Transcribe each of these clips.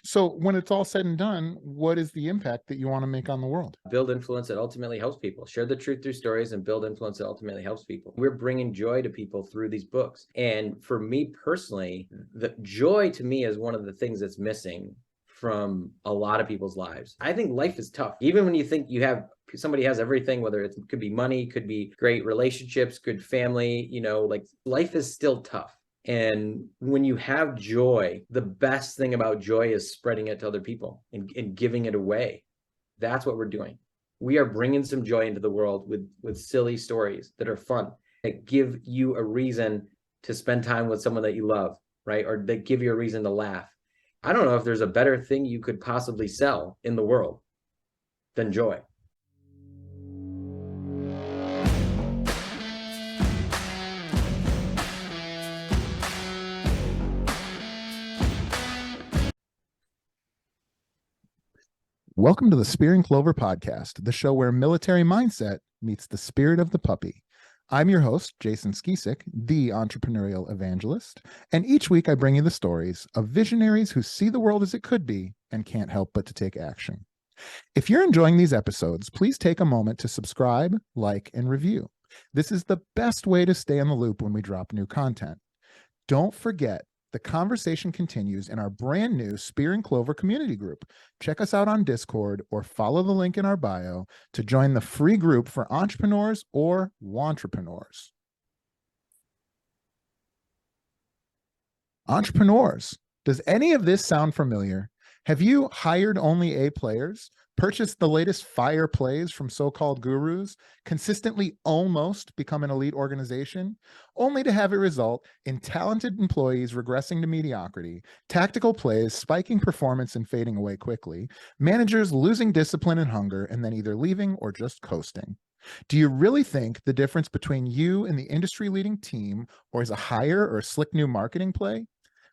So when it's all said and done, what is the impact that you want to make on the world? Build influence that ultimately helps people. Share the truth through stories and build influence that ultimately helps people. We're bringing joy to people through these books. And for me personally, the joy to me is one of the things that's missing from a lot of people's lives. I think life is tough. Even when you think somebody has everything, whether it could be money, could be great relationships, good family, like life is still tough. And when you have joy, the best thing about joy is spreading it to other people and giving it away. That's what we're doing. We are bringing some joy into the world with silly stories that are fun, that give you a reason to spend time with someone that you love, right? Or that give you a reason to laugh. I don't know if there's a better thing you could possibly sell in the world than joy. Welcome to the Spear and Clover podcast, the show where military mindset meets the spirit of the puppy. I'm your host, Jason Skisick, the entrepreneurial evangelist, and each week I bring you the stories of visionaries who see the world as it could be and can't help but to take action. If you're enjoying these episodes, please take a moment to subscribe, like, and review. This is the best way to stay in the loop when we drop new content. Don't forget, the conversation continues in our brand new Spear and Clover community group. Check us out on Discord or follow the link in our bio to join the free group for entrepreneurs or wantrepreneurs. Entrepreneurs, does any of this sound familiar? Have you hired only A players, purchased the latest fire plays from so-called gurus, consistently almost become an elite organization, only to have it result in talented employees regressing to mediocrity, tactical plays spiking performance and fading away quickly, managers losing discipline and hunger, and then either leaving or just coasting? Do you really think the difference between you and the industry-leading team or is a hire or slick new marketing play?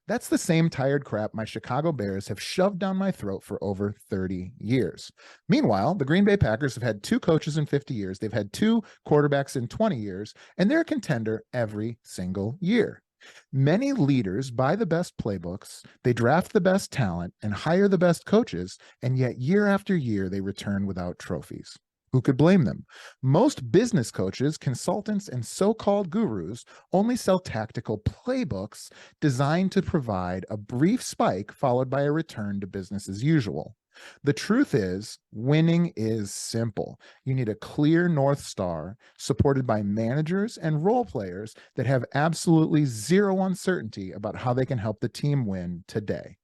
That's the same tired crap my Chicago Bears have shoved down my throat for over 30 years. Meanwhile, the Green Bay Packers have had 2 coaches in 50 years. They've had 2 quarterbacks in 20 years, and they're a contender every single year. Many leaders buy the best playbooks, they draft the best talent, and hire the best coaches, and yet year after year they return without trophies. Who could blame them? Most business coaches, consultants, and so-called gurus only sell tactical playbooks designed to provide a brief spike followed by a return to business as usual. The truth is, winning is simple. You need a clear North Star supported by managers and role players that have absolutely zero uncertainty about how they can help the team win today.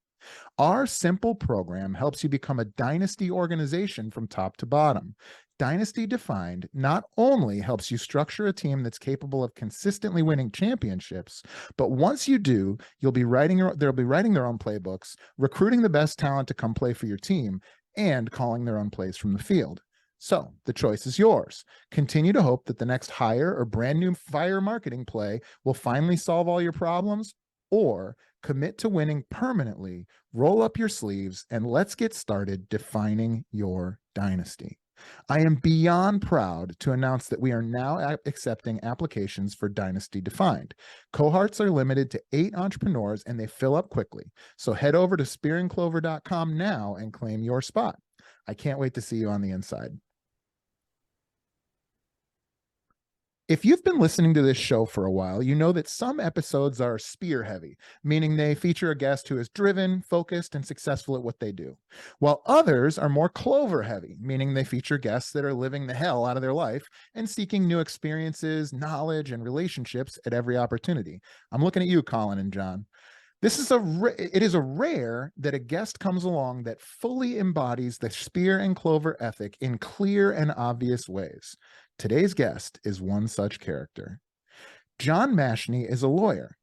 Our simple program helps you become a dynasty organization from top to bottom. Dynasty Defined not only helps you structure a team that's capable of consistently winning championships, but once you do, they'll be writing their own playbooks, recruiting the best talent to come play for your team, and calling their own plays from the field. So the choice is yours. Continue to hope that the next hire or brand new fire marketing play will finally solve all your problems, or commit to winning permanently, roll up your sleeves, and let's get started defining your dynasty. I am beyond proud to announce that we are now accepting applications for Dynasty Defined. Cohorts are limited to 8 entrepreneurs and they fill up quickly. So head over to spearandclover.com now and claim your spot. I can't wait to see you on the inside. If you've been listening to this show for a while, you know that some episodes are spear heavy, meaning they feature a guest who is driven, focused, and successful at what they do, while others are more Clover heavy, meaning they feature guests that are living the hell out of their life and seeking new experiences, knowledge, and relationships at every opportunity. I'm looking at you, Colin and John. It is a rare that a guest comes along that fully embodies the Spear and Clover ethic in clear and obvious ways. Today's guest is one such character. John Mashni is a lawyer.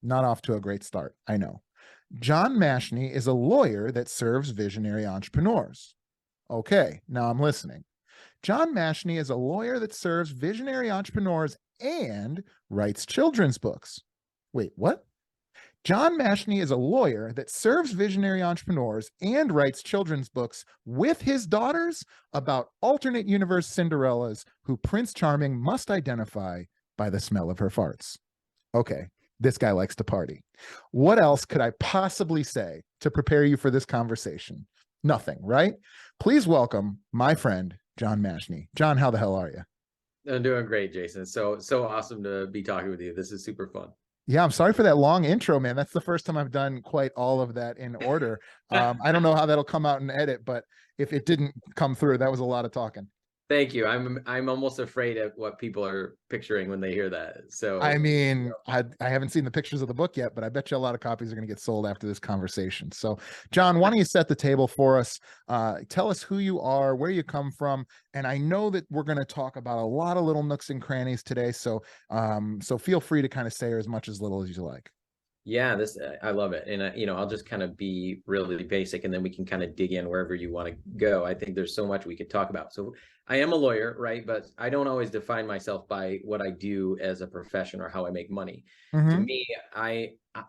Not off to a great start, I know. John Mashni is a lawyer that serves visionary entrepreneurs. Okay, now I'm listening. John Mashni is a lawyer that serves visionary entrepreneurs and writes children's books. Wait, what? John Mashni is a lawyer that serves visionary entrepreneurs and writes children's books with his daughters about alternate universe Cinderellas who Prince Charming must identify by the smell of her farts. Okay, this guy likes to party. What else could I possibly say to prepare you for this conversation? Nothing, right? Please welcome my friend, John Mashni. John, how the hell are you? I'm doing great, Jason. So awesome to be talking with you. This is super fun. Yeah, I'm sorry for that long intro, man. That's the first time I've done quite all of that in order. I don't know how that'll come out in edit, but if it didn't come through, that was a lot of talking. Thank you. I'm almost afraid of what people are picturing when they hear that. I So, mean, I haven't seen the pictures of the book yet, but I bet you a lot of copies are going to get sold after this conversation. So, John, why don't you set the table for us? Tell us who you are, where you come from, and I know that we're going to talk about a lot of little nooks and crannies today. So, so feel free to kind of say as much as little as you like. yeah, this I love it, and I'll just kind of be really basic, and then we can kind of dig in wherever you want to go. I think there's so much we could talk about. So I am a lawyer, right? But I don't always define myself by what I do as a profession or how I make money. To Mm-hmm. me,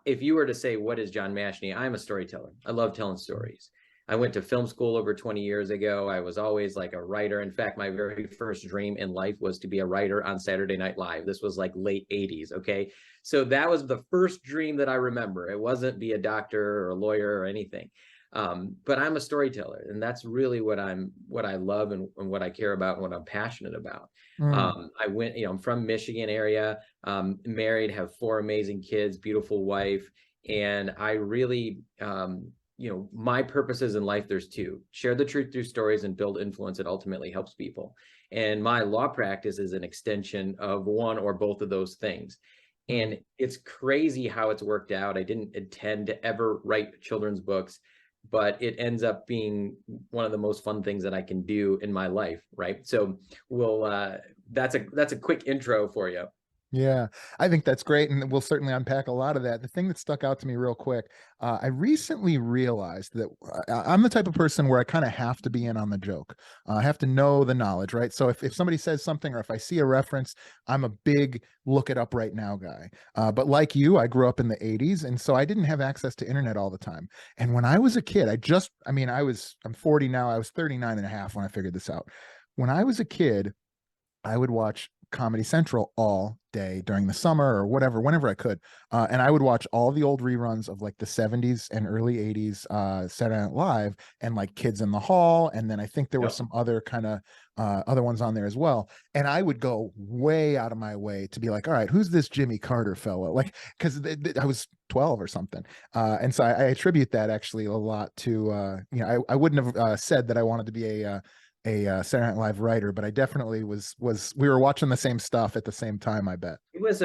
if you were to say what is John Mashni, I'm a storyteller. I love telling stories. I went to film school over 20 years ago. I was always like a writer. In fact, my very first dream in life was to be a writer on Saturday Night Live. This was like late 80s, okay? So that was the first dream that I remember. It wasn't be a doctor or a lawyer or anything. But I'm a storyteller, and that's really what I love and what I care about and what I'm passionate about. Mm. I'm from Michigan area, married, have 4 amazing kids, beautiful wife, and I really, my purposes in life, there's 2: share the truth through stories and build influence that ultimately helps people. And my law practice is an extension of one or both of those things. And it's crazy how it's worked out. I didn't intend to ever write children's books, but it ends up being one of the most fun things that I can do in my life, right? So that's a quick intro for you. Yeah, I think that's great. And we'll certainly unpack a lot of that. The thing that stuck out to me real quick, I recently realized that I'm the type of person where I kind of have to be in on the joke. I have to know the knowledge, right? So if somebody says something or if I see a reference, I'm a big look it up right now guy. But like you, I grew up in the 80s. And so I didn't have access to internet all the time. And when I was a kid, I'm 40 now. I was 39 and a half when I figured this out. When I was a kid, I would watch Comedy Central all day during the summer or whatever, whenever I could. And I would watch all the old reruns of like the 70s and early 80s Saturday Night Live and like Kids in the Hall. And then I think there were Yep. some other kind of other ones on there as well. And I would go way out of my way to be like, all right, who's this Jimmy Carter fellow? Like, because I was 12 or something. And so I attribute that actually a lot to, I wouldn't have said that I wanted to be a Saturday Night Live writer, but I definitely was we were watching the same stuff at the same time, I bet. It was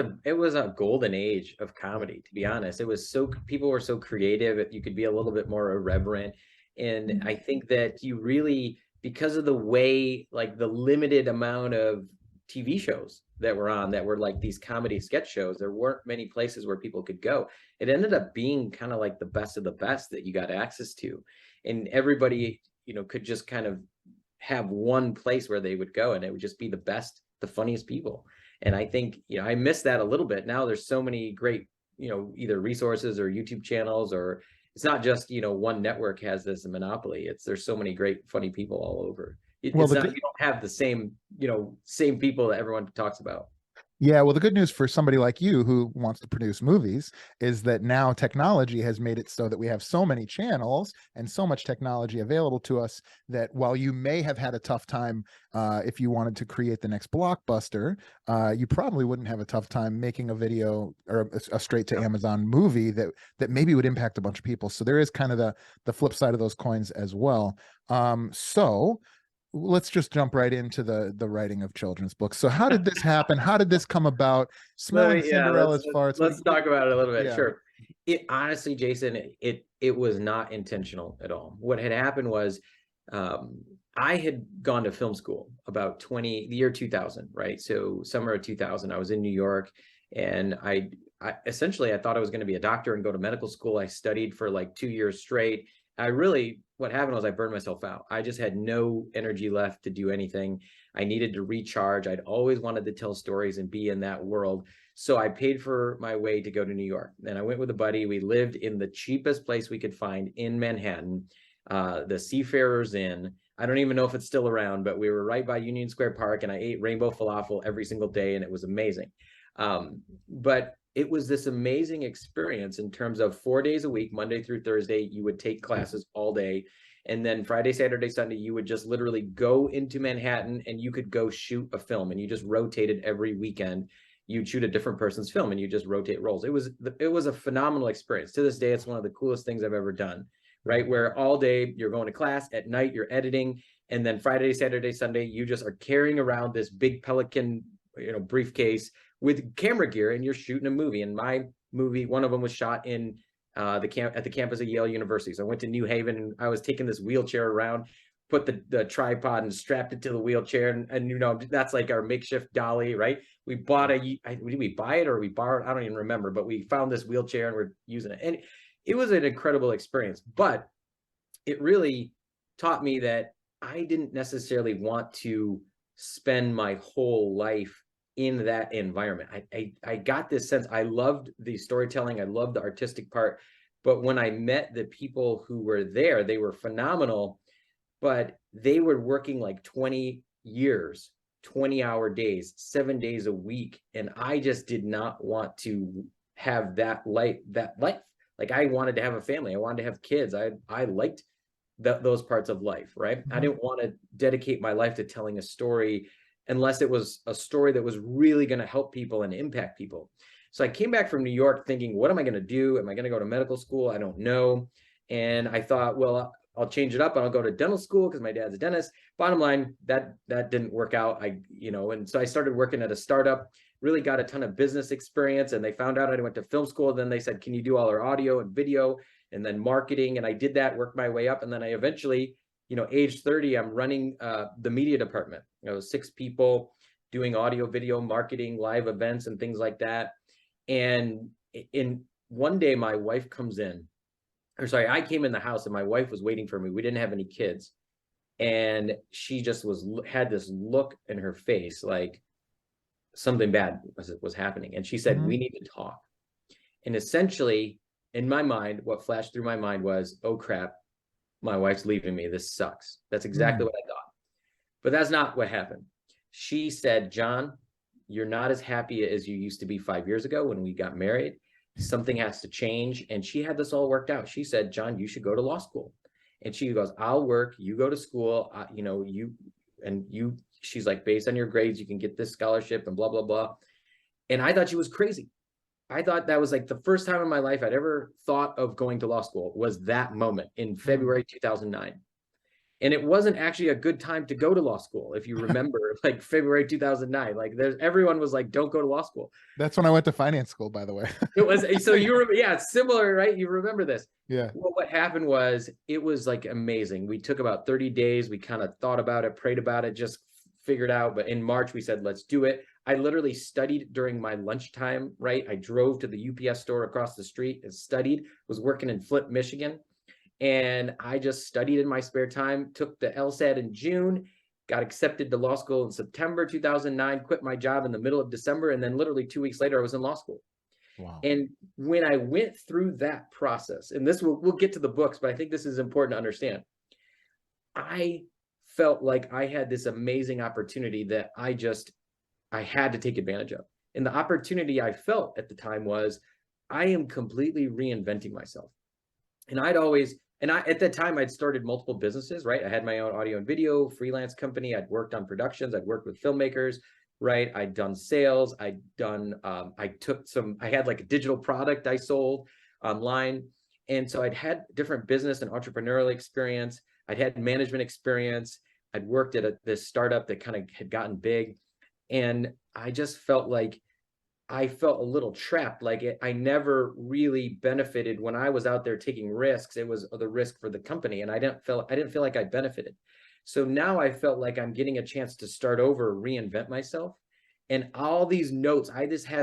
a golden age of comedy, to be honest. It was people were so creative. You could be a little bit more irreverent. And I think that you really, because of the way, like the limited amount of TV shows that were on that were like these comedy sketch shows, there weren't many places where people could go. It ended up being kind of like the best of the best that you got access to. And everybody, could just kind of have one place where they would go, and it would just be the best, the funniest people. And I think, I miss that a little bit. Now there's so many great, either resources or YouTube channels, or it's not just, one network has this monopoly. There's so many great, funny people all over. Well, It's not, you don't have the same, same people that everyone talks about. yeah, well, the good news for somebody like you who wants to produce movies is that now technology has made it so that we have so many channels and so much technology available to us that while you may have had a tough time if you wanted to create the next blockbuster, you probably wouldn't have a tough time making a video or a straight to Amazon movie that maybe would impact a bunch of people. So there is kind of the flip side of those coins as well. So let's just jump right into the writing of children's books. So how did this happen? How did this come about? Smelling Cinderella's farts. Let's talk about it a little bit. Yeah. Sure. It honestly, Jason, it was not intentional at all. What had happened was, I had gone to film school about the year 2000, right? So summer of 2000, I was in New York, and I essentially I thought I was going to be a doctor and go to medical school. I studied for like 2 years straight. What happened was I burned myself out. I just had no energy left to do anything. I needed to recharge. I'd always wanted to tell stories and be in that world. So I paid for my way to go to New York. And I went with a buddy. We lived in the cheapest place we could find in Manhattan, the Seafarers Inn. I don't even know if it's still around, but we were right by Union Square Park, and I ate rainbow falafel every single day, and it was amazing. But it was this amazing experience in terms of 4 days a week, Monday through Thursday, you would take classes all day. And then Friday, Saturday, Sunday, you would just literally go into Manhattan and you could go shoot a film, and you just rotated every weekend. You'd shoot a different person's film and you just rotate roles. It was a phenomenal experience. To this day, it's one of the coolest things I've ever done, right? Where all day you're going to class, at night you're editing, and then Friday, Saturday, Sunday, you just are carrying around this big Pelican, briefcase with camera gear, and you're shooting a movie. And my movie, one of them was shot in at the campus of Yale University. So I went to New Haven, and I was taking this wheelchair around, put the tripod and strapped it to the wheelchair, and that's like our makeshift dolly, right? We bought did we buy it or we borrowed? I don't even remember, but we found this wheelchair and we're using it, and it was an incredible experience. But it really taught me that I didn't necessarily want to spend my whole life in that environment. I got this sense. I loved the storytelling. I loved the artistic part. But when I met the people who were there, they were phenomenal, but they were working like 20 years, 20-hour days, 7 days a week. And I just did not want to have that life. Like, I wanted to have a family. I wanted to have kids. I liked those parts of life, right? I didn't want to dedicate my life to telling a story unless it was a story that was really going to help people and impact people. So I came back from New York thinking, what am I going to do? Am I going to go to medical school? I don't know. And I thought, well, I'll change it up and I'll go to dental school because my dad's a dentist. Bottom line, that didn't work out. And so I started working at a startup, really got a ton of business experience, and they found out I went to film school. Then they said, can you do all our audio and video and then marketing? And I did that, worked my way up. And then I eventually, age 30, I'm running the media department. 6 people doing audio, video, marketing, live events, and things like that. And in one day, my wife comes in, I came in the house and my wife was waiting for me. We didn't have any kids. And she just had this look in her face, like something bad was happening. And she said, we need to talk. And essentially, in my mind, what flashed through my mind was, oh crap, my wife's leaving me. This sucks. That's exactly what I thought. But that's not what happened. She said, John, you're not as happy as you used to be 5 years ago when we got married. Something has to change. And she had this all worked out. She said, John, you should go to law school. And she goes, I'll work, you go to school, she's like, based on your grades, you can get this scholarship and blah, blah, blah. And I thought she was crazy. I thought that was like the first time in my life I'd ever thought of going to law school, was that moment in February 2009. And it wasn't actually a good time to go to law school. If you remember, like February 2009, like everyone was like, don't go to law school. That's when I went to finance school, by the way. It was, so you remember, yeah, it's similar, right? You remember this. Yeah. Well, what happened was, it was like amazing. We took about 30 days. We kind of thought about it, prayed about it, just figured out. But in March, we said, let's do it. I literally studied during my lunchtime, right? I drove to the UPS store across the street and studied, was working in Flint, Michigan. And I just studied in my spare time, took the LSAT in June, got accepted to law school in September 2009, quit my job in the middle of December. And then literally 2 weeks later, I was in law school. Wow. And when I went through that process, and this we'll get to the books, but I think this is important to understand. I felt like I had this amazing opportunity that I had to take advantage of. And the opportunity I felt at the time was, I am completely reinventing myself. And at that time, I'd started multiple businesses, right? I had my own audio and video freelance company. I'd worked on productions. I'd worked with filmmakers, right? I'd done sales. I had like a digital product I sold online. And so I'd had different business and entrepreneurial experience. I'd had management experience. I'd worked at this startup that kind of had gotten big. And I just felt like I felt a little trapped. I never really benefited when I was out there taking risks. It was the risk for the company, and I didn't feel like I benefited. So now I felt like I'm getting a chance to start over, reinvent myself. And all these notes,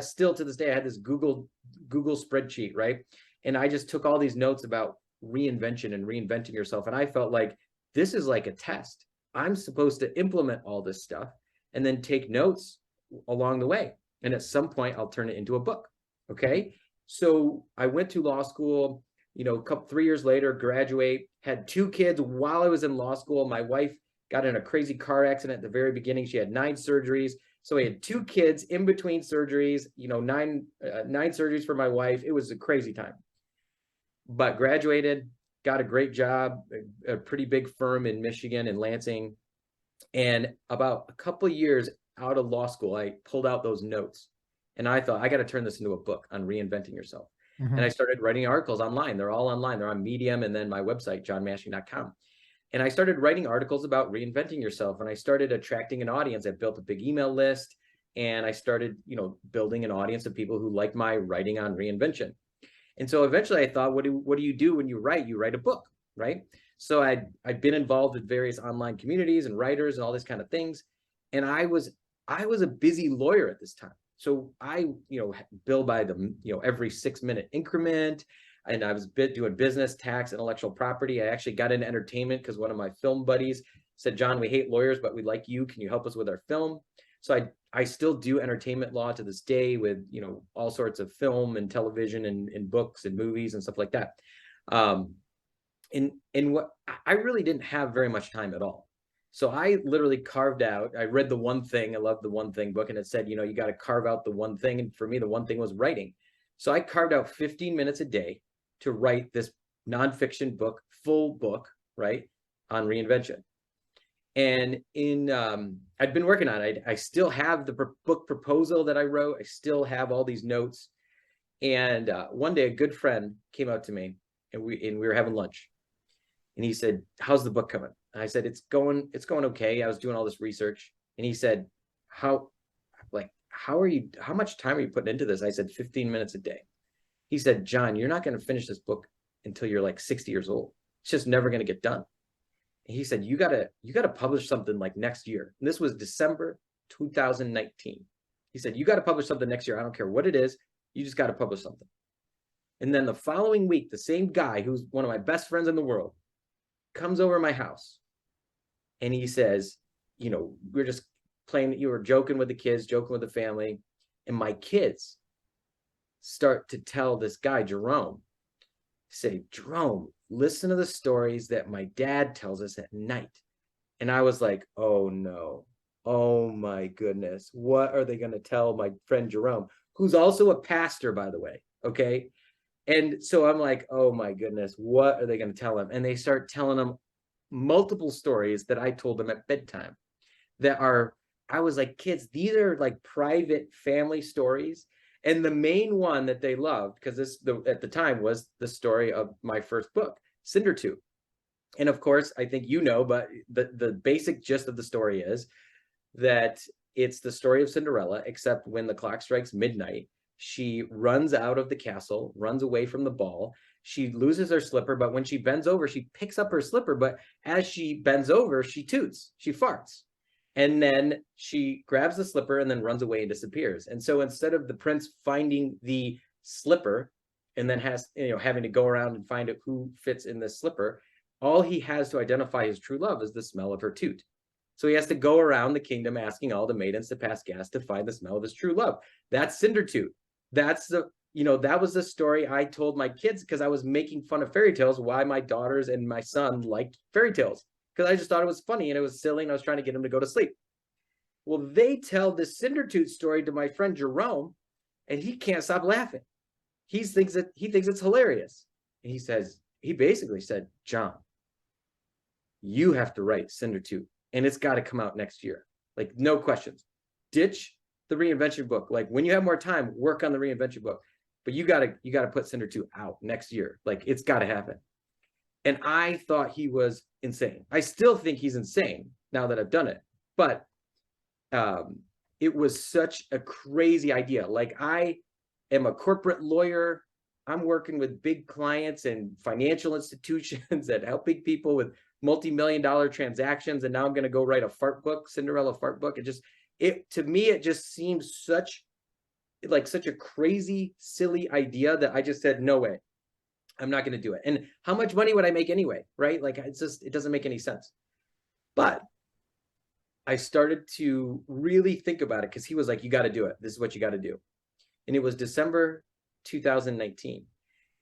still to this day, I had this Google spreadsheet, right? And I just took all these notes about reinvention and reinventing yourself. And I felt like this is like a test. I'm supposed to implement all this stuff and then take notes along the way. And at some point, I'll turn it into a book. Okay. So I went to law school, 3 years later, graduate, had 2 kids while I was in law school. My wife got in a crazy car accident at the very beginning. She had 9 surgeries. So we had 2 kids in between surgeries, you know, nine surgeries for my wife. It was a crazy time. But graduated, got a great job, a pretty big firm in Michigan, in Lansing. And about a couple of years out of law school, I pulled out those notes and I thought, I got to turn this into a book on reinventing yourself. Mhm. And I started writing articles online. They're all online. They're on Medium and then my website, johnmashni.com. And I started writing articles about reinventing yourself. And I started attracting an audience. I built a big email list and I started, you know, building an audience of people who like my writing on reinvention. And so eventually I thought, what do you do when you write? You write a book, right? So I'd been involved with various online communities and writers and all these kind of things. And I was a busy lawyer at this time. So I, you know, bill by the, you know, every 6-minute increment. And I was doing business, tax, intellectual property. I actually got into entertainment because one of my film buddies said, John, we hate lawyers, but we like you. Can you help us with our film? So I still do entertainment law to this day with, you know, all sorts of film and television and books and movies and stuff like that. And what I really didn't have very much time at all. So I literally carved out, I read The One Thing. I love The One Thing book. And it said, you know, you got to carve out the one thing. And for me, the one thing was writing. So I carved out 15 minutes a day to write this nonfiction book, full book, right, on reinvention. And I'd been working on it. I still have the book proposal that I wrote. I still have all these notes. And one day a good friend came out to me and we were having lunch. And he said, how's the book coming? And I said, it's going okay. I was doing all this research. And he said, how much time are you putting into this? I said, 15 minutes a day. He said, John, you're not going to finish this book until you're like 60 years old. It's just never going to get done. And he said, you gotta publish something like next year. And this was December 2019. He said, you got to publish something next year. I don't care what it is. You just got to publish something. And then the following week, the same guy who's one of my best friends in the world comes over to my house and he says, you know, we're just playing, you were joking with the kids, joking with the family. And my kids start to tell this guy, Jerome, say, Jerome, listen to the stories that my dad tells us at night. And I was like, oh no, oh my goodness, what are they going to tell my friend Jerome, who's also a pastor, by the way? Okay. And so I'm like, oh my goodness, what are they going to tell him? And they start telling him multiple stories that I told them at bedtime that are, I was like, kids, these are like private family stories. And the main one that they loved, because at the time was the story of my first book, Cindertooth. And of course, I think you know, but the basic gist of the story is that it's the story of Cinderella, except when the clock strikes midnight, she runs out of the castle, runs away from the ball. She loses her slipper, but when she bends over, she picks up her slipper. But as she bends over, she toots, she farts. And then she grabs the slipper and then runs away and disappears. And so instead of the prince finding the slipper and then having to go around and find out who fits in this slipper, all he has to identify his true love is the smell of her toot. So he has to go around the kingdom asking all the maidens to pass gas to find the smell of his true love. That's Cindertooth. That's that was the story I told my kids because I was making fun of fairy tales, why my daughters and my son liked fairy tales. Because I just thought it was funny and it was silly and I was trying to get them to go to sleep. Well, they tell this Cindertooth story to my friend Jerome and he can't stop laughing. He thinks it's hilarious. And he basically said, John, you have to write Cindertooth and it's got to come out next year. Like, no questions. Ditch the reinvention book. Like, when you have more time, work on the reinvention book. But you gotta put Cindertooth out next year. Like, it's got to happen. And I thought he was insane. I still think he's insane now that I've done it. But it was such a crazy idea. Like, I am a corporate lawyer. I'm working with big clients and financial institutions and helping people with multi-million-dollar transactions. And now I'm going to go write a fart book, Cinderella fart book. To me, it just seems such a crazy, silly idea that I just said, no way, I'm not going to do it. And how much money would I make anyway? Right? Like, it doesn't make any sense. But I started to really think about it because he was like, you got to do it. This is what you got to do. And it was December 2019.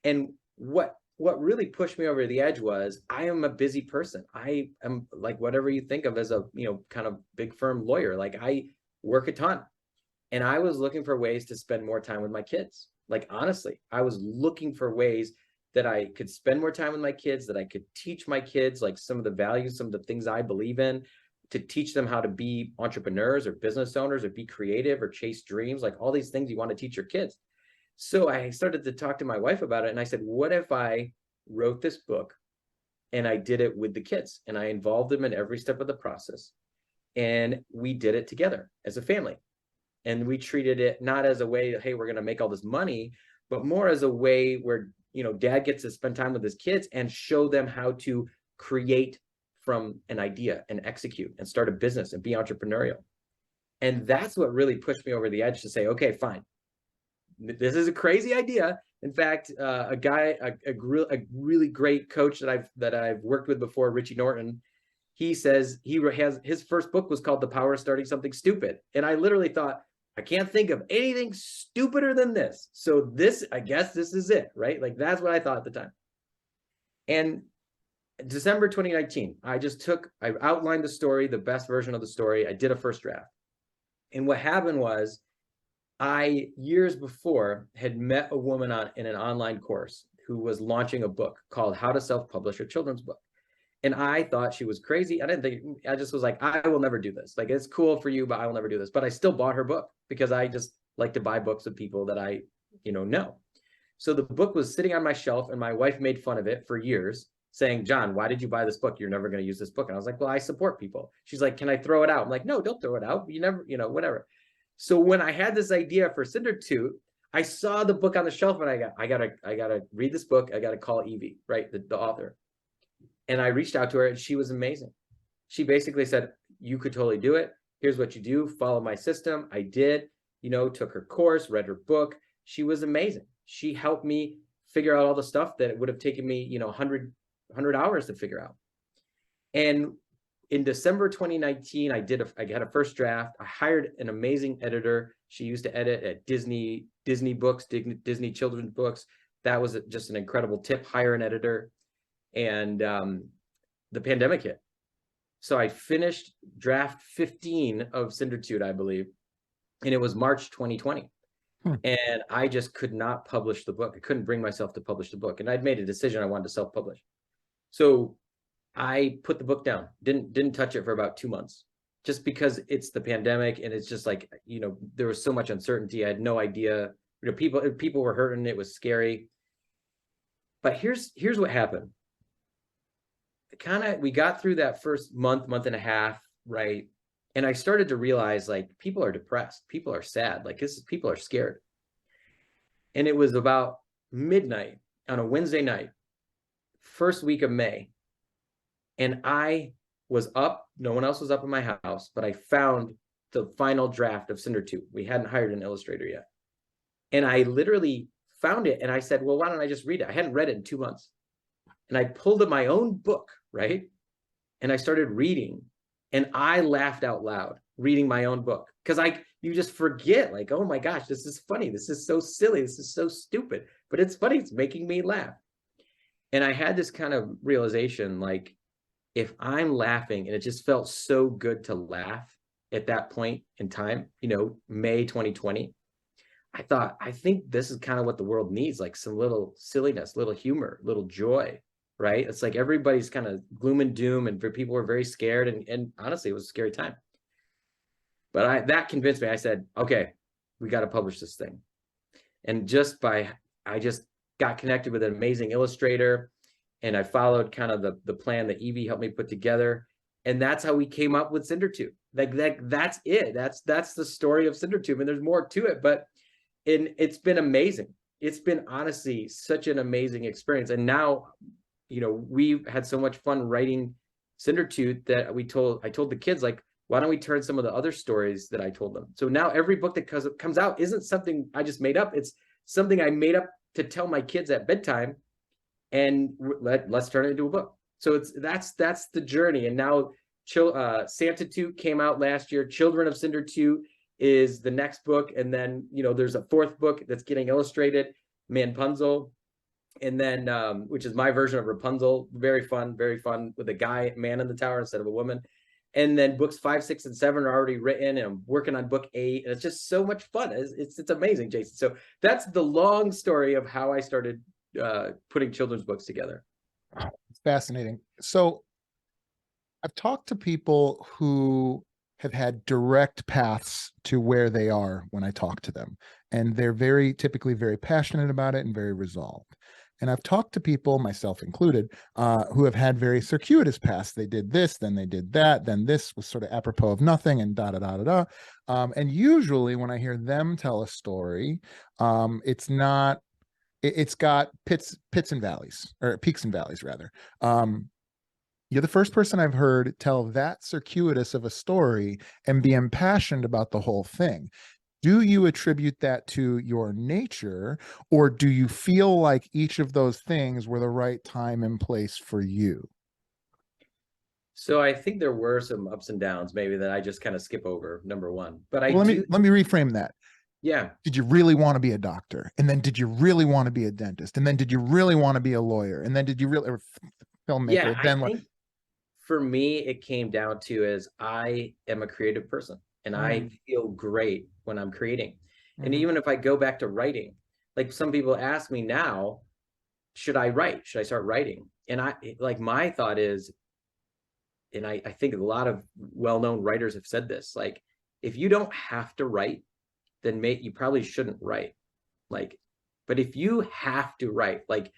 And what really pushed me over the edge was I am a busy person. I am like whatever you think of as a, kind of big firm lawyer. Like, work a ton. And I was looking for ways to spend more time with my kids. Like, honestly, I was looking for ways that I could spend more time with my kids, that I could teach my kids like some of the values, some of the things I believe in, to teach them how to be entrepreneurs or business owners or be creative or chase dreams, like all these things you want to teach your kids. So I started to talk to my wife about it. And I said, what if I wrote this book and I did it with the kids and I involved them in every step of the process? And we did it together as a family. And we treated it not as a way, hey, we're going to make all this money, but more as a way where, you know, dad gets to spend time with his kids and show them how to create from an idea and execute and start a business and be entrepreneurial. And that's what really pushed me over the edge to say, okay, fine. This is a crazy idea. In fact, a really great coach that I've worked with before, Richie Norton, he says his first book was called The Power of Starting Something Stupid. And I literally thought, I can't think of anything stupider than this. So this, I guess this is it, right? Like that's what I thought at the time. And December 2019, I outlined the story, the best version of the story. I did a first draft. And what happened was I, years before, had met a woman in an online course who was launching a book called How to Self-Publish a Children's Book. And I thought she was crazy. I just was like, I will never do this. Like, it's cool for you, but I will never do this. But I still bought her book because I just like to buy books of people that I, know. So the book was sitting on my shelf and my wife made fun of it for years, saying, John, why did you buy this book? You're never going to use this book. And I was like, well, I support people. She's like, can I throw it out? I'm like, no, don't throw it out. You never, whatever. So when I had this idea for Cindertooth, I saw the book on the shelf and I gotta read this book. I gotta call Evie, right, the author. And I reached out to her and she was amazing. She basically said, you could totally do it. Here's what you do. Follow my system. I did, took her course, read her book. She was amazing. She helped me figure out all the stuff that would have taken me, 100 hours to figure out. And in December 2019, I had a first draft. I hired an amazing editor. She used to edit at Disney books, Disney children's books. That was just an incredible tip, hire an editor. And the pandemic hit. So I finished draft 15 of Cindertooth, I believe. And it was March 2020. And I just could not publish the book. I couldn't bring myself to publish the book. And I'd made a decision I wanted to self-publish. So I put the book down, didn't touch it for about 2 months, just because it's the pandemic and it's just like, there was so much uncertainty. I had no idea, people were hurting. It was scary. But here's what happened. We got through that first month and a half, right? And I started to realize like people are depressed, people are sad, like people are scared. And it was about midnight on a Wednesday night, first week of May. And I was up, no one else was up in my house, but I found the final draft of Cindertooth. We hadn't hired an illustrator yet. And I literally found it and I said, well, why don't I just read it? I hadn't read it in 2 months. And I pulled up my own book, right? And I started reading and I laughed out loud reading my own book. Because you just forget, like, oh my gosh, this is funny. This is so silly. This is so stupid. But it's funny. It's making me laugh. And I had this kind of realization, like, if I'm laughing, and it just felt so good to laugh at that point in time, May 2020, I thought, I think this is kind of what the world needs, like some little silliness, little humor, little joy, right? It's like everybody's kind of gloom and doom and people were very scared. And honestly, it was a scary time. But that convinced me. I said, okay, we got to publish this thing. And I just got connected with an amazing illustrator. And I followed kind of the plan that Evie helped me put together. And that's how we came up with Cindertooth. That's it. That's the story of Cindertooth. And there's more to it, but it's been amazing. It's been honestly such an amazing experience. And now, we've had so much fun writing Cindertooth that I told the kids, like, why don't we turn some of the other stories that I told them? So now every book that comes out isn't something I just made up. It's something I made up to tell my kids at bedtime. And let's turn it into a book. So that's the journey. And now Santatoot came out last year. Children of Cindertooth is the next book. And then, there's a fourth book that's getting illustrated, Manpunzel. And then, which is my version of Rapunzel. Very fun with a man in the tower instead of a woman. And then books 5, 6, and 7 are already written, and I'm working on book 8, and it's just so much fun. It's amazing, Jason. So that's the long story of how I started putting children's books together. It's fascinating. So I've talked to people who have had direct paths to where they are when I talk to them, and they're typically very passionate about it and very resolved. And I've talked to people, myself included, who have had very circuitous paths. They did this, then they did that, then this was sort of apropos of nothing, and da da da da da. And usually, when I hear them tell a story, it's not. It's got pits and valleys, or peaks and valleys rather. You're the first person I've heard tell that circuitous of a story and be impassioned about the whole thing. Do you attribute that to your nature, or do you feel like each of those things were the right time and place for you? So I think there were some ups and downs maybe that I just kind of skip over, number one. But Well, let me reframe that. Yeah. Did you really want to be a doctor? And then did you really want to be a dentist? And then did you really want to be a lawyer? And then did you really, or filmmaker? Yeah, Then I think for me, it came down to is I am a creative person, and I feel great when I'm creating. And even if I go back to writing, like some people ask me now, should I write? Should I start writing? And my thought is, and I think a lot of well-known writers have said this, like, if you don't have to write, then you probably shouldn't write. Like, but if you have to write, like,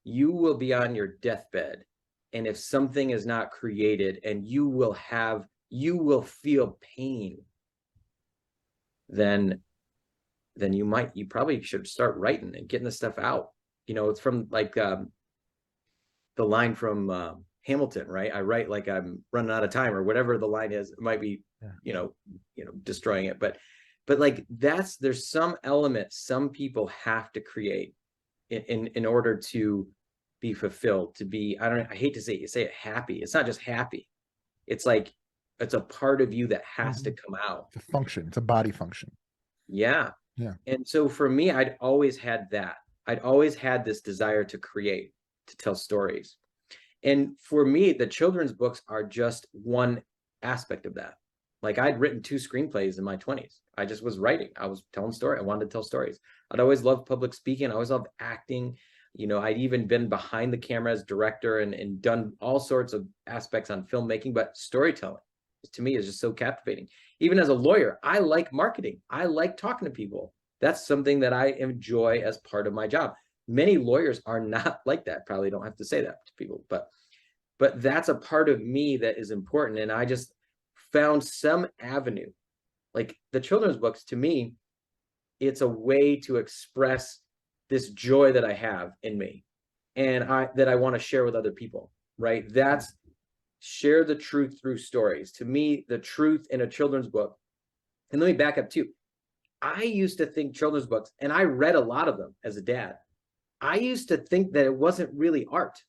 you will be on your deathbed, and if something is not created, and you will feel pain, then you probably should start writing and getting the stuff out. It's from like the line from Hamilton, right? I write like I'm running out of time, or whatever the line is. It might be, destroying it, but like there's some element some people have to create in order to be fulfilled, to be, I hate to say it, happy. It's not just happy. It's like, it's a part of you that has to come out. It's a function. It's a body function. Yeah. Yeah. And so for me, I'd always had that. I'd always had this desire to create, to tell stories. And for me, the children's books are just one aspect of that. Like, I'd written 2 screenplays in my 20s. I just was writing. I was telling stories. I wanted to tell stories. I'd always loved public speaking. I always loved acting. I'd even been behind the camera as director and done all sorts of aspects on filmmaking, but storytelling to me is just so captivating. Even as a lawyer, I like marketing. I like talking to people. That's something that I enjoy as part of my job. Many lawyers are not like that. Probably don't have to say that to people, but that's a part of me that is important. And I just found some avenue. Like, the children's books, to me, it's a way to express this joy that I have in me, and that I want to share with other people, right? That's share the truth through stories. To me, the truth in a children's book, and let me back up too. I used to think children's books, and I read a lot of them as a dad. I used to think that it wasn't really art.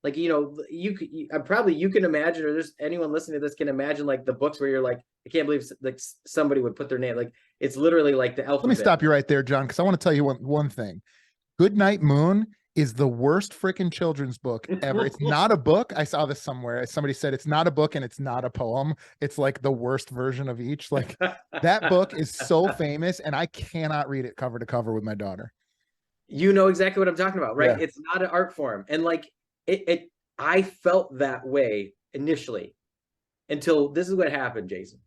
Like, you can imagine, or there's anyone listening to this can imagine, like, the books where you're like, I can't believe like somebody would put their name, like, it's literally like the alphabet. Let me stop you right there, John, because I want to tell you one thing. Good Night Moon is the worst freaking children's book ever. It's not a book. I saw this somewhere. Somebody said it's not a book and it's not a poem. It's like the worst version of each. Like, that book is so famous, and I cannot read it cover to cover with my daughter. You know exactly what I'm talking about, right? Yeah. It's not an art form. And like, I felt that way initially, until this is what happened, Jason.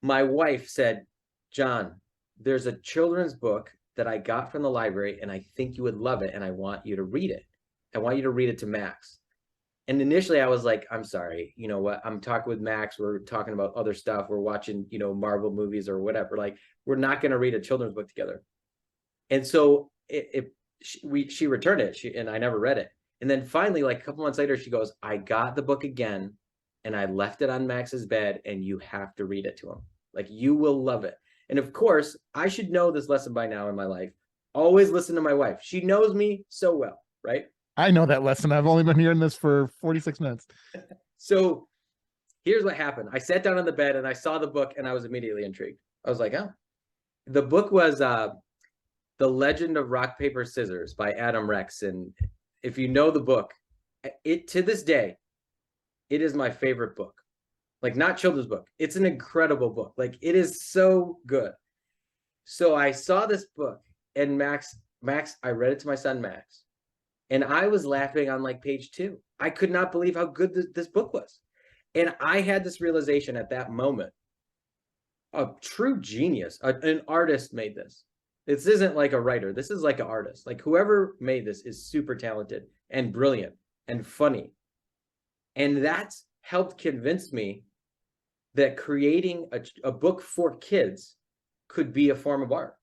My wife said, John, there's a children's book that I got from the library, and I think you would love it, and I want you to read it. I want you to read it to Max. And initially I was like, I'm sorry, you know what? I'm talking with Max. We're talking about other stuff. We're watching, Marvel movies or whatever. Like, we're not going to read a children's book together. And so she returned it, and I never read it. And then finally, like a couple months later, she goes, I got the book again, and I left it on Max's bed, and you have to read it to him. Like, you will love it. And of course, I should know this lesson by now in my life. Always listen to my wife. She knows me so well, right? I know that lesson. I've only been hearing this for 46 minutes. So here's what happened. I sat down on the bed and I saw the book, and I was immediately intrigued. I was like, oh. The book was The Legend of Rock, Paper, Scissors by Adam Rex. And if you know the book, to this day, it is my favorite book. like not children's book. It's an incredible book. Like it is so good. So I saw this book, and Max, I read it to my son, Max, and I was laughing on like page 2. I could not believe how good this book was. And I had this realization at that moment, a true genius, an artist made this. This isn't like a writer. This is like an artist. Like whoever made this is super talented and brilliant and funny. And that's helped convince me that creating a book for kids could be a form of art.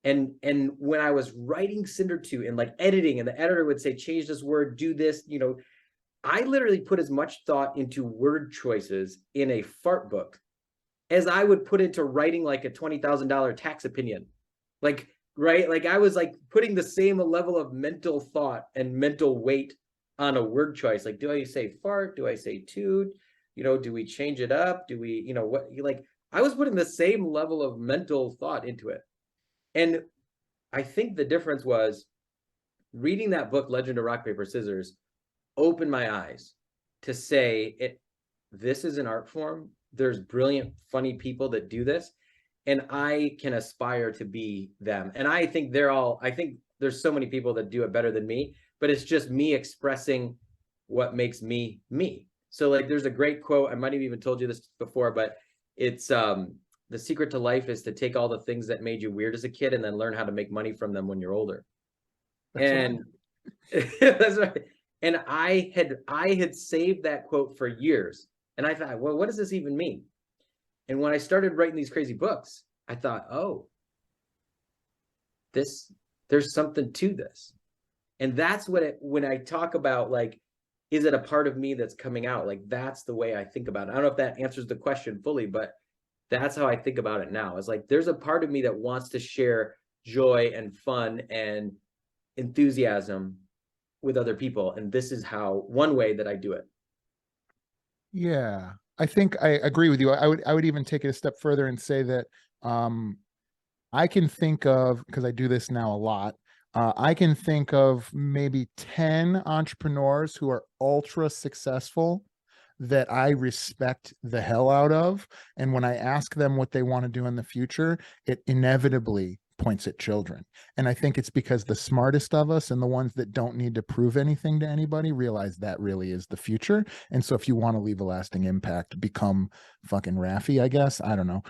And when I was writing Cinder 2 and like editing, and the editor would say, change this word, do this, you know, I literally put as much thought into word choices in a fart book as I would put into writing like a $20,000 tax opinion. Like, right? Like I was like putting the same level of mental thought and mental weight on a word choice. Like, do I say fart? Do I say toot? You know, do we change it up? Do we, you know, what, like, I was putting the same level of mental thought into it. And I think the difference was reading that book, Legend of Rock, Paper, Scissors, opened my eyes to say, this is an art form. There's brilliant, funny people that do this, and I can aspire to be them. And I think there's so many people that do it better than me, but it's just me expressing what makes me me. So like there's a great quote, I might have even told you this before, but it's the secret to life is to take all the things that made you weird as a kid and then learn how to make money from them when you're older. And that's right. And I had saved that quote for years. And I thought, well, what does this even mean? And when I started writing these crazy books, I thought, oh, there's something to this. And that's what when I talk about like, is it a part of me that's coming out? Like, that's the way I think about it. I don't know if that answers the question fully, but that's how I think about it now. It's like, there's a part of me that wants to share joy and fun and enthusiasm with other people. And this is one way that I do it. Yeah, I think I agree with you. I would even take it a step further and say that I can think of, because I do this now a lot, I can think of maybe 10 entrepreneurs who are ultra successful that I respect the hell out of. And when I ask them what they want to do in the future, it inevitably points at children. And I think it's because the smartest of us and the ones that don't need to prove anything to anybody realize that really is the future. And so if you want to leave a lasting impact, become fucking Raffi, I guess. I don't know.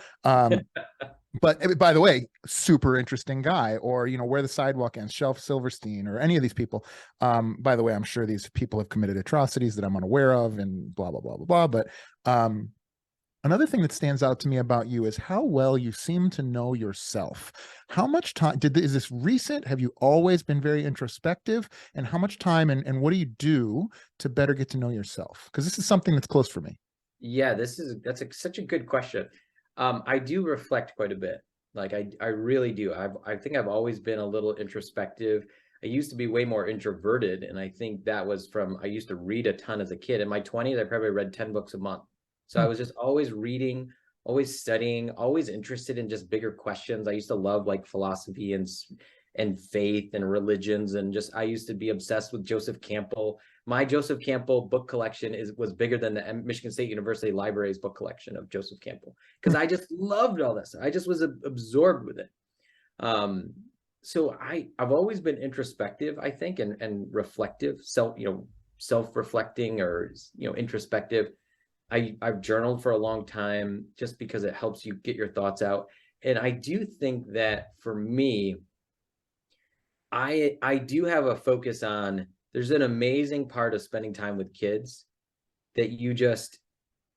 But by the way, super interesting guy. Or, you know, Where the Sidewalk Ends, Shelf Silverstein, or any of these people. By the way, I'm sure these people have committed atrocities that I'm unaware of and blah, blah, blah, blah, blah. But another thing that stands out to me about you is how well you seem to know yourself. How much time is this recent? Have you always been very introspective? And how much time and what do you do to better get to know yourself? Because this is something that's close for me. Yeah, that's such a good question. I do reflect quite a bit. Like I really do. I think I've always been a little introspective. I used to be way more introverted, and I think that was from I used to read a ton as a kid. In my 20s, I probably read 10 books a month. So I was just always reading, always studying, always interested in just bigger questions. I used to love like philosophy and faith and religions, and just I used to be obsessed with Joseph Campbell. My Joseph Campbell book collection was bigger than the Michigan State University Library's book collection of Joseph Campbell, because I just loved all this. I just was absorbed with it. So I've always been introspective, I think, and reflective, self-reflecting, or introspective. I've journaled for a long time just because it helps you get your thoughts out. And I do think that for me, I do have a focus on, there's an amazing part of spending time with kids that you just,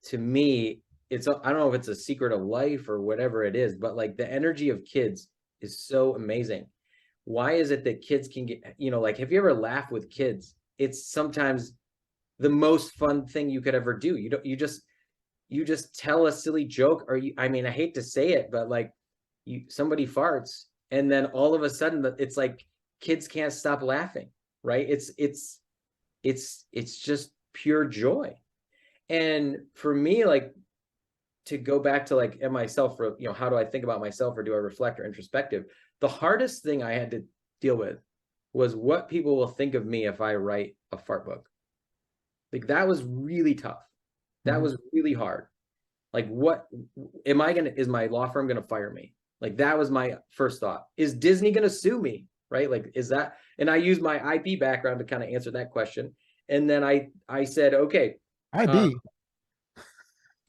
to me, I don't know if it's a secret of life or whatever it is, but like the energy of kids is so amazing. Why is it that kids can get, like, have you ever laughed with kids? It's sometimes the most fun thing you could ever do. You just tell a silly joke, or I hate to say it, but like somebody farts, and then all of a sudden it's like kids can't stop laughing, right? It's just pure joy. And for me, like, to go back to like, how do I think about myself, or do I reflect or introspective? The hardest thing I had to deal with was what people will think of me if I write a fart book. Like, that was really tough. That was really hard. Like, what is my law firm going to fire me? Like, that was my first thought. Is Disney going to sue me? Right? Like, is that, and I used my IP background to kind of answer that question. And then I said, okay, IB.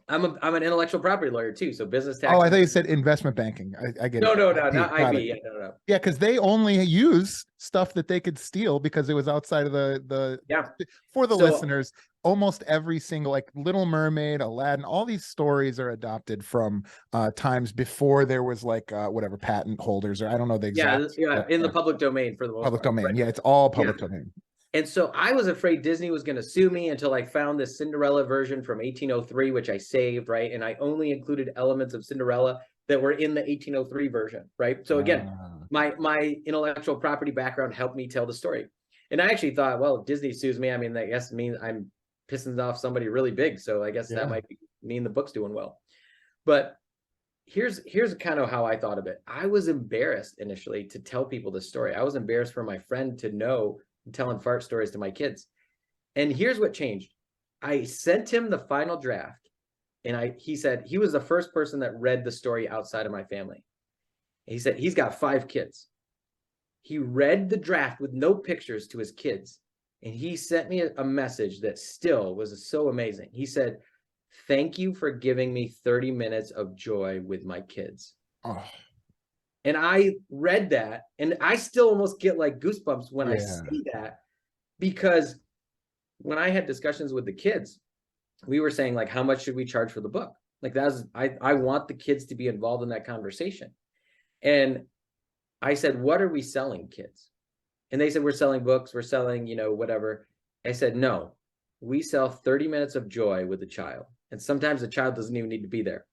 I'm an intellectual property lawyer too. So business Oh, I taxes. thought you said investment banking. I get No, it. no, IB, not got IB. it. Yeah, no. Yeah, because they only use stuff that they could steal because it was outside of the Yeah. for the So listeners, almost every single, like Little Mermaid, Aladdin, all these stories are adopted from times before there was like whatever patent holders, or I don't know the exact in the public domain for the most public part. domain. Right? Yeah, it's all Yeah. public domain. And so I was afraid Disney was going to sue me until I found this Cinderella version from 1803, which I saved, right? And I only included elements of Cinderella that were in the 1803 version, right? So again, my intellectual property background helped me tell the story. And I actually thought, well, if Disney sues me, I mean, I guess it means I'm pissing off somebody really big. So I guess that might mean the book's doing well. But here's kind of how I thought of it. I was embarrassed initially to tell people this story. I was embarrassed for my friend to know I'm telling fart stories to my kids. And here's what changed. I sent him the final draft, and he said he was the first person that read the story outside of my family. He said he's got 5 kids. He read the draft with no pictures to his kids, and he sent me a message that still was so amazing. He said, "Thank you for giving me 30 minutes of joy with my kids." Oh. And I read that, and I still almost get like goosebumps when I see that, because when I had discussions with the kids, we were saying, like, how much should we charge for the book? Like, I want the kids to be involved in that conversation. And I said, what are we selling, kids? And they said, we're selling books, we're selling, whatever. I said, no, we sell 30 minutes of joy with the child. And sometimes the child doesn't even need to be there,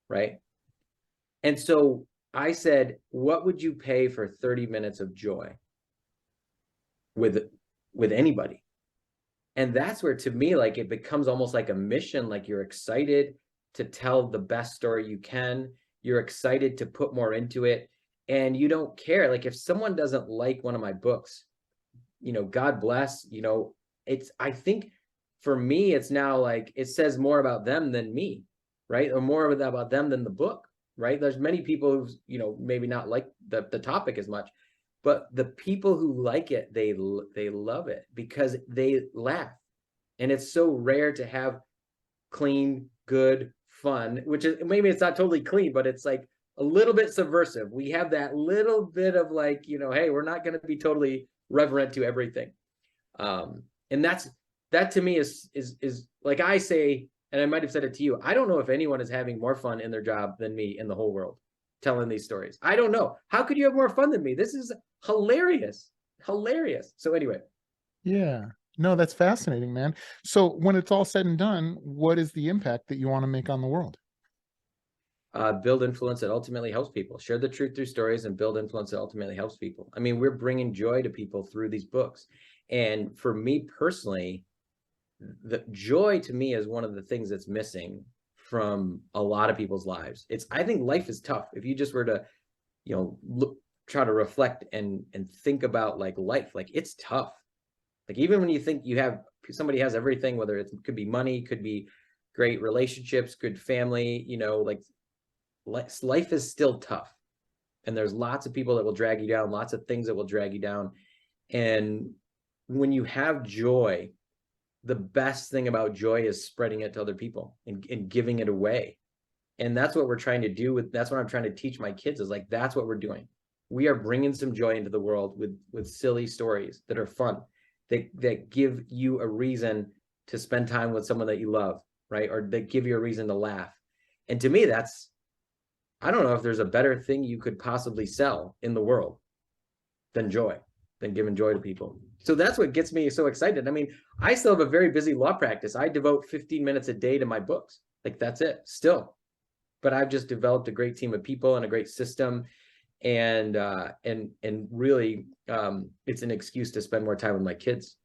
right? And so I said, what would you pay for 30 minutes of joy with anybody? And that's where, to me, like, it becomes almost like a mission. Like, you're excited to tell the best story you can. You're excited to put more into it. And you don't care. Like, if someone doesn't like one of my books, God bless, I think for me, it's now like, it says more about them than me, right? Or more about them than the book, right? There's many people who, maybe not like the topic as much, but the people who like it, they love it because they laugh. And it's so rare to have clean, good, fun, which is, maybe it's not totally clean, but it's like a little bit subversive. We have that little bit of like, hey, we're not going to be totally reverent to everything. And that to me is like I say, and I might have said it to you, I don't know if anyone is having more fun in their job than me in the whole world telling these stories. I don't know. How could you have more fun than me? This is hilarious. So anyway. Yeah. No, that's fascinating, man. So when it's all said and done, what is the impact that you want to make on the world? Build influence that ultimately helps people. Share the truth through stories and build influence that ultimately helps people. I mean, we're bringing joy to people through these books. And for me personally, the joy to me is one of the things that's missing from a lot of people's lives. I think life is tough. If you just were to, try to reflect and think about like life, like it's tough. Like, even when you think somebody has everything, whether it could be money, could be great relationships, good family, like life is still tough. And there's lots of people that will drag you down, lots of things that will drag you down. And when you have joy, the best thing about joy is spreading it to other people and giving it away. And that's what we're trying to do that's what I'm trying to teach my kids, is like, that's what we're doing. We are bringing some joy into the world with silly stories that are fun, that give you a reason to spend time with someone that you love, right? Or that give you a reason to laugh. And to me, I don't know if there's a better thing you could possibly sell in the world than joy, than giving joy to people. So that's what gets me so excited. I mean, I still have a very busy law practice. I devote 15 minutes a day to my books. Like, that's it still. But I've just developed a great team of people and a great system. And really, it's an excuse to spend more time with my kids.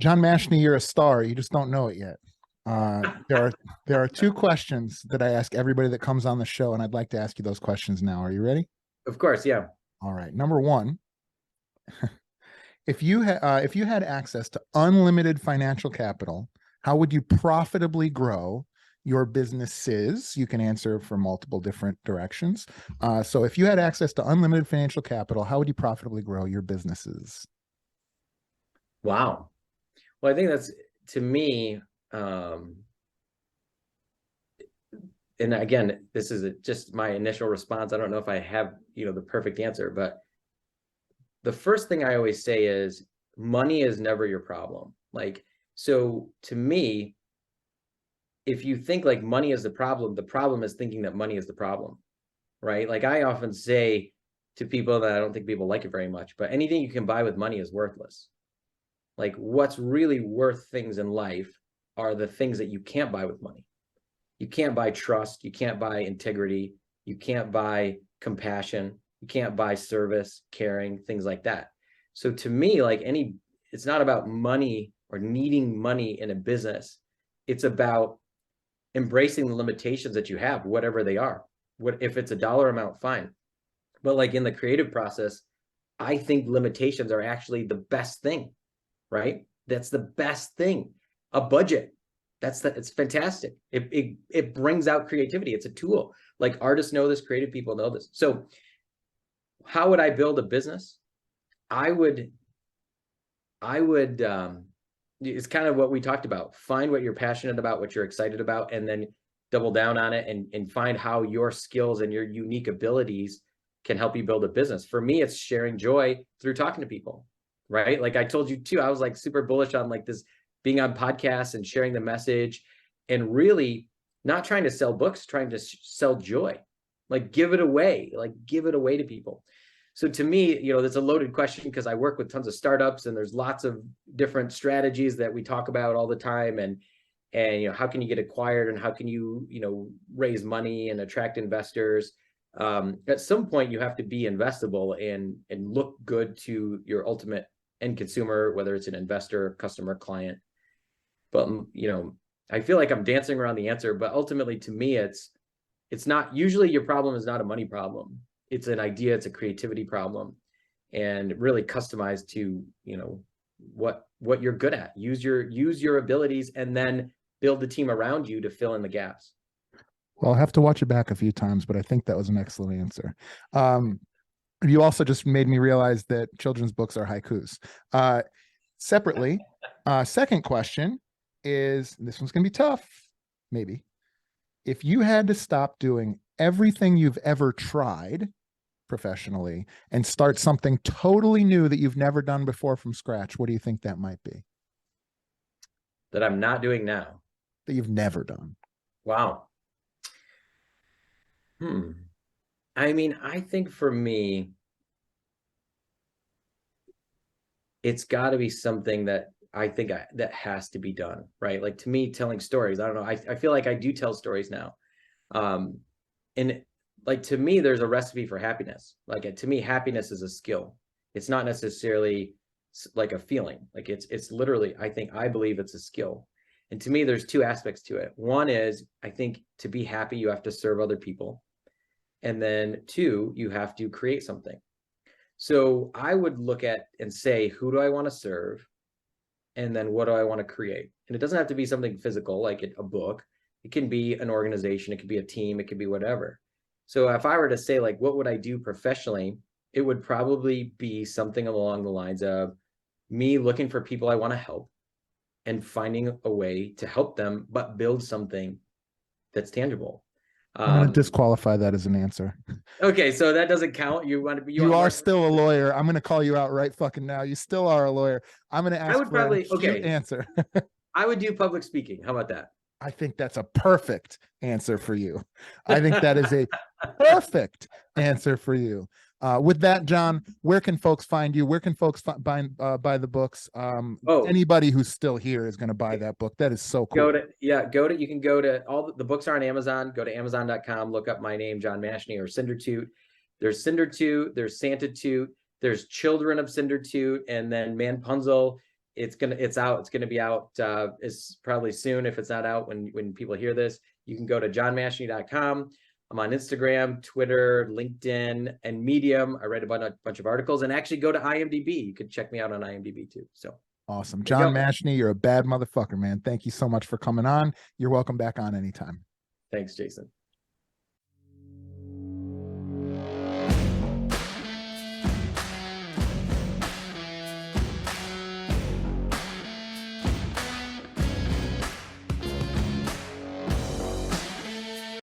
John Mashni, you're a star. You just don't know it yet. There are 2 questions that I ask everybody that comes on the show, and I'd like to ask you those questions now. Are you ready? Of course, yeah. All right. Number 1, if you had access to unlimited financial capital, how would you profitably grow your businesses? You can answer for multiple different directions. So if you had access to unlimited financial capital, how would you profitably grow your businesses? Wow. Well, I think that's, to me, and again, this is just my initial response. I don't know if I have, the perfect answer, but the first thing I always say is money is never your problem. Like, so to me, if you think like money is the problem is thinking that money is the problem, right? Like I often say to people that I don't think people like it very much, but anything you can buy with money is worthless. Like what's really worth things in life are the things that you can't buy with money. You can't buy trust. You can't buy integrity. You can't buy compassion. You can't buy service, caring, things like that. So to me, like it's not about money or needing money in a business. It's about embracing the limitations that you have, whatever they are. What if it's a dollar amount, fine. But like in the creative process, I think limitations are actually the best thing, right? That's the best thing. A budget. It's fantastic. It brings out creativity. It's a tool. Like artists know this, creative people know this. So how would I build a business? I would it's kind of what we talked about. Find what you're passionate about, what you're excited about, and then double down on it and find how your skills and your unique abilities can help you build a business. For me, it's sharing joy through talking to people, right? Like I told you too, I was like super bullish on like this being on podcasts and sharing the message and really not trying to sell books, trying to sell joy, like give it away to people. So to me, that's a loaded question because I work with tons of startups and there's lots of different strategies that we talk about all the time. And how can you get acquired and how can you, raise money and attract investors? At some point you have to be investable and look good to your ultimate end consumer, whether it's an investor, customer, client. But, I feel like I'm dancing around the answer, but ultimately to me, it's not, usually your problem is not a money problem. It's an idea, it's a creativity problem, and really customized to, what you're good at. Use your abilities and then build the team around you to fill in the gaps. Well, I'll have to watch it back a few times, but I think that was an excellent answer. You also just made me realize that children's books are haikus. Separately, second question is, this one's going to be tough, maybe. If you had to stop doing everything you've ever tried professionally and start something totally new that you've never done before from scratch, what do you think that might be? That I'm not doing now. That you've never done. Wow. I mean, I think for me, it's got to be something that I think that has to be done, right? Like to me, telling stories, I don't know. I feel like I do tell stories now. And like, to me, there's a recipe for happiness. Like to me, happiness is a skill. It's not necessarily like a feeling. Like it's literally, I believe it's a skill. And to me, there's two aspects to it. One is, I think to be happy, you have to serve other people. And then two, you have to create something. So I would look at and say, who do I want to serve? And then what do I want to create? And it doesn't have to be something physical, like a book. It can be an organization. It could be a team. It could be whatever. So if I were to say, like, what would I do professionally? It would probably be something along the lines of me looking for people I want to help and finding a way to help them, but build something that's tangible. I'm going to disqualify that as an answer. Okay, so that doesn't count. You are still a lawyer. I'm going to call you out right fucking now. You still are a lawyer. I'm going to ask for a cute answer. I would do public speaking. How about that? I think that's a perfect answer for you. I think that is a perfect answer for you. With that, John, where can folks find you? Where can folks buy the books? Anybody who's still here is going to buy that book. That is so cool. You can go to all the books are on Amazon. Go to Amazon.com, look up my name, John Mashni, or Cindertoot. There's Cindertoot, there's Santatoot, there's Children of Cindertoot, and then Manpunzel. It's gonna be out is probably soon if it's not out when people hear this. You can go to johnmashni.com. I'm on Instagram, Twitter, LinkedIn, and Medium. I write a bunch of articles, and actually go to IMDb. You could check me out on IMDb too. So Awesome. There you John go. Mashni, you're a bad motherfucker, man. Thank you so much for coming on. You're welcome back on anytime. Thanks, Jason.